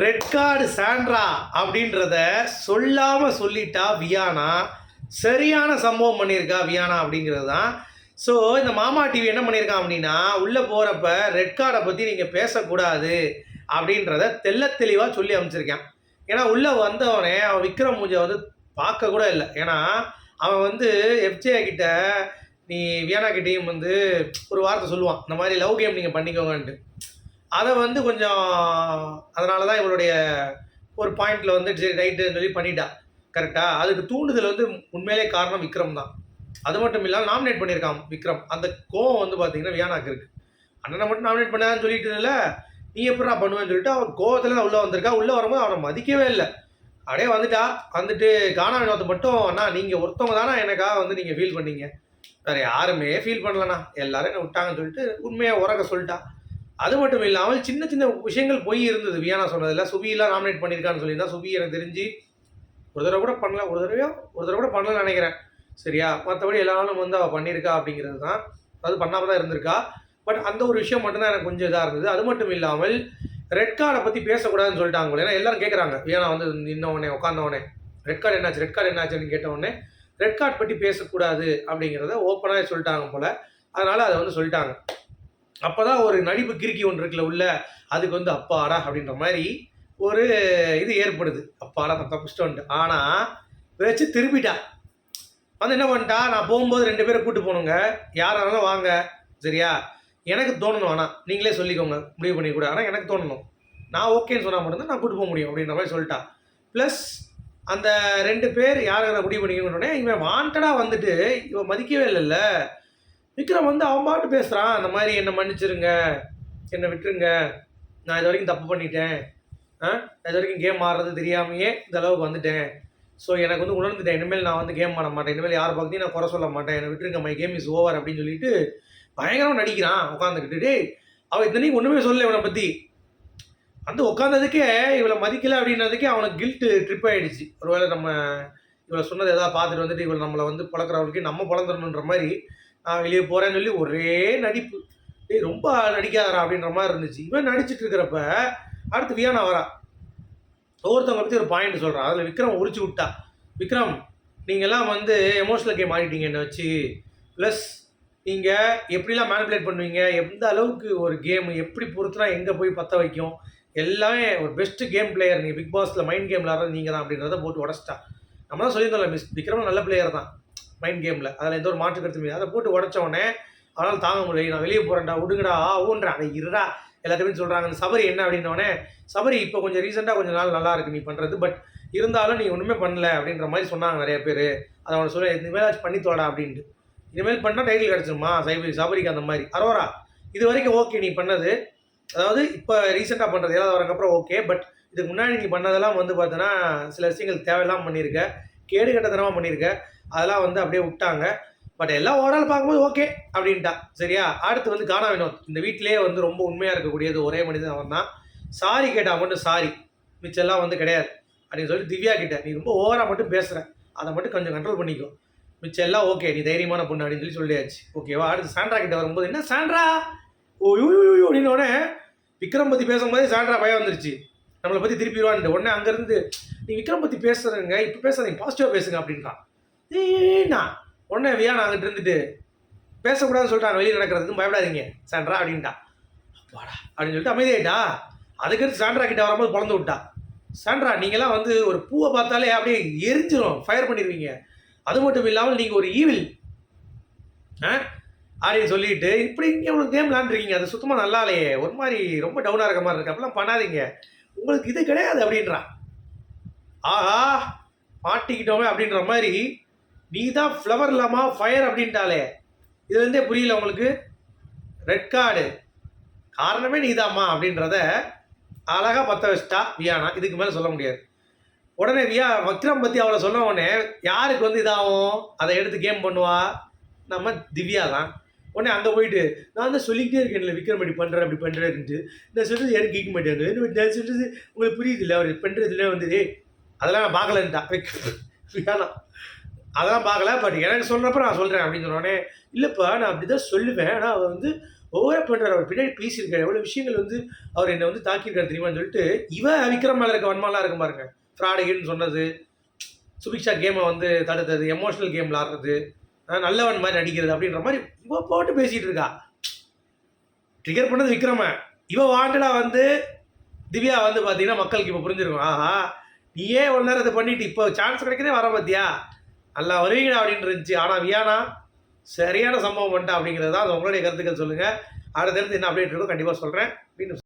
Red card Sandra அப்படின்றத சொல்லாமல் சொல்லிட்டா வியானா. சரியான சம்பவம் பண்ணியிருக்கா வியானா அப்படிங்கிறது தான். ஸோ இந்த மாமா டிவி என்ன பண்ணியிருக்கான் அப்படின்னா, உள்ளே போகிறப்ப ரெட் கார்டை பற்றி நீங்கள் பேசக்கூடாது அப்படின்றத தெளிவாக சொல்லி அமைச்சிருக்கான். ஏன்னா உள்ளே வந்தவனே அவன் விக்ரம் மூஞ்சை வந்து பார்க்க கூட இல்லை. ஏன்னா அவன் வந்து எஃப்ஜே கிட்ட நீ வியானா கிட்டேயும் வந்து ஒரு வார்த்தை சொல்லுவான், இந்த மாதிரி லவ் கேம் நீங்கள் பண்ணிக்கோங்கன்ட்டு. அதை வந்து கொஞ்சம் அதனால தான் இவளுடைய ஒரு பாயிண்டில் வந்து சரி ரைட்டுன்னு சொல்லி பண்ணிட்டா. கரெக்டாக அதுக்கு தூண்டுதல் வந்து உண்மையிலே காரணம் விக்ரம் தான். அது மட்டும் இல்லாமல் நாமினேட் பண்ணியிருக்கான் விக்ரம். அந்த கோவம் வந்து பார்த்தீங்கன்னா வியானாக்கு இருக்குது. அண்ணனை மட்டும் நாமினேட் பண்ணான்னு சொல்லிட்டு இல்லை, நீ எப்படா பண்ணுவேன்னு சொல்லிட்டு அவன் கோவத்தில் தான் உள்ளே வந்திருக்கா. உள்ளே வரும்போது அவனை மதிக்கவே இல்லை. அப்படியே வந்துட்டு கானா வினோத்தை மட்டும், அண்ணா நீங்கள் ஒருத்தவங்க தானே எனக்காக வந்து நீங்கள் ஃபீல் பண்ணீங்க, வேறு யாருமே ஃபீல் பண்ணலண்ணா, எல்லாரும் என்ன விட்டாங்கன்னு சொல்லிட்டு உண்மையாக உறக்க சொல்லிட்டா. அது மட்டும் இல்லாமல் சின்ன சின்ன விஷயங்கள் போய் இருந்தது வியானா சொன்னதில்ல. சுபியெல்லாம் நாமினேட் பண்ணியிருக்கான்னு சொல்லியிருந்தா. சுபி எனக்கு தெரிஞ்சு ஒரு தடவை கூட பண்ணல, ஒரு தடவை கூட பண்ணலன்னு நினைக்கிறேன். சரியா? மற்றபடி எல்லா நாளும் வந்து அவள் பண்ணியிருக்கா அப்படிங்கிறது தான். அது பண்ணாமல் தான் இருந்திருக்கா. பட் அந்த ஒரு விஷயம் மட்டும்தான் எனக்கு கொஞ்சம் இதாக இருந்தது. அது மட்டும் இல்லாமல் ரெட் கார்டை பற்றி பேசக்கூடாதுன்னு சொல்லிட்டாங்க. ஏன்னா எல்லாரும் கேட்குறாங்க, வியானா வந்து நின்னவனே உட்காந்தவனே ரெட் கார்டு என்னாச்சுன்னு கேட்டவொடனே ரெட் கார்டு பற்றி பேசக்கூடாது அப்படிங்கிறத ஓப்பனாக சொல்லிட்டாங்க போல். அதனால் அதை வந்து சொல்லிட்டாங்க. அப்போ தான் ஒரு நடிப்பு கிறுக்கி ஒன்று இருக்குல்ல உள்ள, அதுக்கு வந்து அப்பாடா அப்படின்ற மாதிரி ஒரு இது ஏற்படுது. அப்பாடா தப்பிச்சிட்டு வந்துட்டு. ஆனால் வச்சு திருப்பிட்டா வந்து என்ன பண்ணிட்டா, நான் போகும்போது 2 பேரை கூப்பிட்டு போகணுங்க, யாராலும் வாங்க சரியா, எனக்கு தோணணும், ஆனால் நீங்களே சொல்லிக்கோங்க முடிவு பண்ணி கூட, ஆனால் எனக்கு தோணணும், நான் ஓகேன்னு சொன்னால் மட்டும்தான் நான் கூப்பிட்டு போக முடியும் அப்படின்ற மாதிரி சொல்லிட்டா. ப்ளஸ் அந்த 2 பேர் யாரை முடிவு பண்ணிக்கணுன்னே இவன் வாண்டடாக வந்துட்டு இவன் மதிக்கவே இல்லைல்ல. விக்ரம் வந்து அவன் பாட்டு பேசுகிறான், அந்த மாதிரி என்னை மன்னிச்சிருங்க, என்னை விட்டுருங்க, நான் இது வரைக்கும் தப்பு பண்ணிட்டேன், இது வரைக்கும் கேம் ஆடுறது தெரியாமையே இந்த அளவுக்கு வந்துட்டேன், ஸோ எனக்கு வந்து உணர்ந்துட்டேன், இனிமேல் நான் வந்து கேம் ஆட மாட்டேன், இனிமேல் யாரை பற்றியும் நான் குறை சொல்ல மாட்டேன், என்னை விட்டுருங்க, மை கேம் இஸ் ஓவர் அப்படின்னு சொல்லிட்டு பயங்கரமாக நடிக்கிறான் உட்காந்துக்கிட்டு. டே அவன் இத்தனைக்கு ஒன்றுமே சொல்லலை இவனை பற்றி. வந்து உட்காந்ததுக்கே இவளை மதிக்கலை அப்படின்றதுக்கே அவனுக்கு கில்ட்டு ட்ரிப் ஆகிடுச்சு. ஒருவேளை நம்ம இவளை சொன்னது எதாவது பார்த்துட்டு வந்துட்டு இவளை நம்மளை வந்து பழக்கிறவளுக்கு நம்ம பழந்துடணுன்ற மாதிரி நான் வெளியே போகிறேன்னு சொல்லி ஒரே நடிப்பு. டேய் ரொம்ப நடிக்காதரா அப்படின்ற மாதிரி இருந்துச்சு. இவன் நடிச்சிட்டு இருக்கிறப்ப அடுத்து வியானா வரா, ஒவ்வொருத்தவங்க பற்றி ஒரு பாயிண்ட் சொல்கிறான். அதில் விக்ரம் உரிச்சு விட்டா. விக்ரம் நீங்கள்லாம் வந்து எமோஷனல் கேம் ஆடிட்டீங்க என்னை வச்சு, ப்ளஸ் நீங்கள் எப்படிலாம் மேனிப்புலேட் பண்ணுவீங்க, எந்த அளவுக்கு ஒரு கேம் எப்படி பொறுத்துனா எங்கே போய் பற்ற வைக்கும், எல்லாமே ஒரு பெஸ்ட்டு கேம் பிளேயர் நீங்கள் பிக் பாஸில் மைண்ட் கேம் விளாட்றது நீங்கள் தான் அப்படின்றத போட்டு உடச்சிட்டா. நம்ம தான் சொல்லியிருந்தோம்ல, விக்ரம் நல்ல பிளேயர் தான் மைண்ட் கேமில், அதில் எந்த ஒரு மாற்று கருத்து இல்லை. அதை போட்டு உடச்சோடனே அவனால் தாங்க முடியல, நான் வெளியே போகிறேன்டா விடுங்கடா ஊன்றா அதை இருடா எல்லாத்தையுமே சொல்கிறாங்க. சபரி என்ன அப்படின்னோடனே, சபரி இப்போ கொஞ்சம் ரீசெண்டாக கொஞ்சம் நாள் நல்லா இருக்குது நீ பண்ணுறது, பட் இருந்தாலும் நீ ஒன்றுமே பண்ணல அப்படின்ற மாதிரி சொன்னாங்க நிறைய பேர். அதை அவனை சொல்ல இனிமேல் பண்ணி தோடா அப்படின்ட்டு. இனிமேல் பண்ணால் டைட்டில் கிடச்சிருமா சபரிக்கு அந்த மாதிரி. அரோரா இது வரைக்கும் ஓகே நீ பண்ணது, அதாவது இப்போ ரீசெண்டாக பண்ணுறது 7வது வரக்கப்புறம் ஓகே, பட் இதுக்கு முன்னாடி நீ பண்ணதெல்லாம் வந்து பார்த்தோன்னா சில விஷயங்கள் தேவையில்லாமல் பண்ணியிருக்க, கேடு கட்டத்தனமாக பண்ணியிருக்க, அதெல்லாம் வந்து அப்படியே விட்டாங்க. பட் எல்லாம் ஓவரால் பார்க்கும்போது ஓகே அப்படின்ட்டா. சரியா? அடுத்து வந்து கானா வினோத். இந்த வீட்டிலே வந்து ரொம்ப உண்மையாக இருக்கக்கூடியது ஒரே மனிதன் அவன் தான். சாரி கேட்டால் மட்டும் சாரி, மிச்செல்லாம் வந்து கிடையாது அப்படின்னு சொல்லி திவ்யா கிட்ட, நீ ரொம்ப ஓவராக மட்டும் பேசுகிற, அதை மட்டும் கொஞ்சம் கண்ட்ரோல் பண்ணிக்கோ, மிச்சம் எல்லாம் ஓகே, நீ தைரியமான பொண்ணு அப்படின்னு சொல்லியாச்சு. ஓகேவா? அடுத்து சாண்ட்ரா கிட்ட வரும்போது, என்ன சாண்ட்ரா ஓ யூ அப்படின்னோடனே விக்ரம் பற்றி பேசும்போதே சாண்ட்ரா பயம் வந்துருச்சு, நம்மளை பற்றி திருப்பிடுவான்ட்டு. உடனே அங்கேருந்து நீ விக்ரம் பற்றி பேசுகிறேங்க, இப்போ பேசாதீங்க, பாசிட்டிவாக பேசுங்க அப்படின்றான். ஏண்ணா உடனே வியானா அங்கிட்டு இருந்துட்டு பேசக்கூடாதுன்னு சொல்லிட்டாங்க, வெளியே நடக்கிறதுக்கு பயப்படாதீங்க சாண்ட்ரா அப்படின்ட்டா. அப்பாடா அப்படின்னு சொல்லிட்டு அமைதியாயிட்டா. அதுக்கடுத்து சாண்ட்ரா கிட்ட வரும்போது பிறந்து விட்டா. சாண்ட்ரா நீங்களாம் வந்து ஒரு பூவை பார்த்தாலே அப்படியே எரிஞ்சிடும், ஃபயர் பண்ணிடுவீங்க, அது மட்டும் இல்லாமல் நீங்கள் ஒரு ஈவில் அப்படின்னு சொல்லிட்டு இப்படி இங்கே உங்களுக்கு கேம் விளாண்டுருக்கீங்க, அது சுத்தமாக நல்லா இல்லையே, ஒரு மாதிரி ரொம்ப டவுனாக இருக்க மாதிரி இருக்கு, அப்படிலாம் பண்ணாதீங்க, உங்களுக்கு இது கிடையாது அப்படின்றான். ஆஹா மாட்டிக்கிட்டோமே அப்படின்ற மாதிரி, நீ தான் ஃப்ளவர் இல்லாமல் ஃபயர் அப்படின்ட்டாலே, இதுலேருந்தே புரியல உங்களுக்கு, ரெட் கார்டு காரணமே நீதாம்மா அப்படின்றத அழகாக பற்ற வச்சிட்டா வியானா. இதுக்கு மேலே சொல்ல முடியாது. உடனே விக்ரம் பற்றி அவளை சொன்ன உடனே யாருக்கு வந்து இதாகும், அதை எடுத்து கேம் பண்ணுவா, நம்ம திவ்யா தான். உடனே அங்கே போயிட்டு நான் தான் சொல்லிக்கிட்டே இருக்கேன் இல்லை விக்ரம் அப்படி பண்ணுறேன் அப்படி பண்ணுறேன்ட்டு, நான் சொல்கிறது யாரும் கேட்க மாட்டாங்க, நான் சொல்கிறது உங்களுக்கு புரியுது இல்லை, அவர் பண்ணுறதுல வந்து அதெல்லாம் நான் பார்க்கலன்ட்டா வியானா. அதெல்லாம் பார்க்கல, பட் எனக்கு சொல்கிறப்ப நான் சொல்கிறேன் அப்படின்னு சொன்னோடனே, இல்லைப்பா நான் அப்படி தான் சொல்லுவேன், ஆனால் அவள் வந்து ஓவரா பண்ணுறாரு. அவர் பின்னாடி பேசியிருக்காரு. எவ்வளோ விஷயங்கள் வந்து அவர் என்னை வந்து தாக்கியிருக்காரு தெரியுமான்னு சொல்லிட்டு, விக்ரம் மேல இருக்க வன்மம்லாம் இருக்கும் பாருங்க. ஃப்ராடுகின்னு சொன்னது, சுபிக்ஷா கேமை வந்து தடுத்தது, எமோஷனல் கேம் விளாடுறது, நல்லவன் மாதிரி நடிக்கிறது அப்படின்ற மாதிரி இவ போட்டு பேசிட்டு இருக்கா. ட்ரிகர் பண்ணது விக்ரம. இவ வாண்டடா வந்து திவ்யா வந்து பார்த்தீங்கன்னா மக்களுக்கு இப்போ புரிஞ்சிருக்கும். ஆஹா, நீயே ஒரு நேரம் இதை பண்ணிட்டு இப்போ சான்ஸ் கிடைக்கிறதே வர பார்த்தியா, நல்லா வருவீங்கடா அப்படின்னு இருந்துச்சு. ஆனால் வியானா சரியான சம்பவம் பண்ணிட்டா அப்படிங்கிறது தான். அது உங்களுடைய கருத்துக்கள் சொல்லுங்கள். அடுத்தடுத்து என்ன அப்டேட் இருக்கோ கண்டிப்பாக சொல்கிறேன். மீண்டும்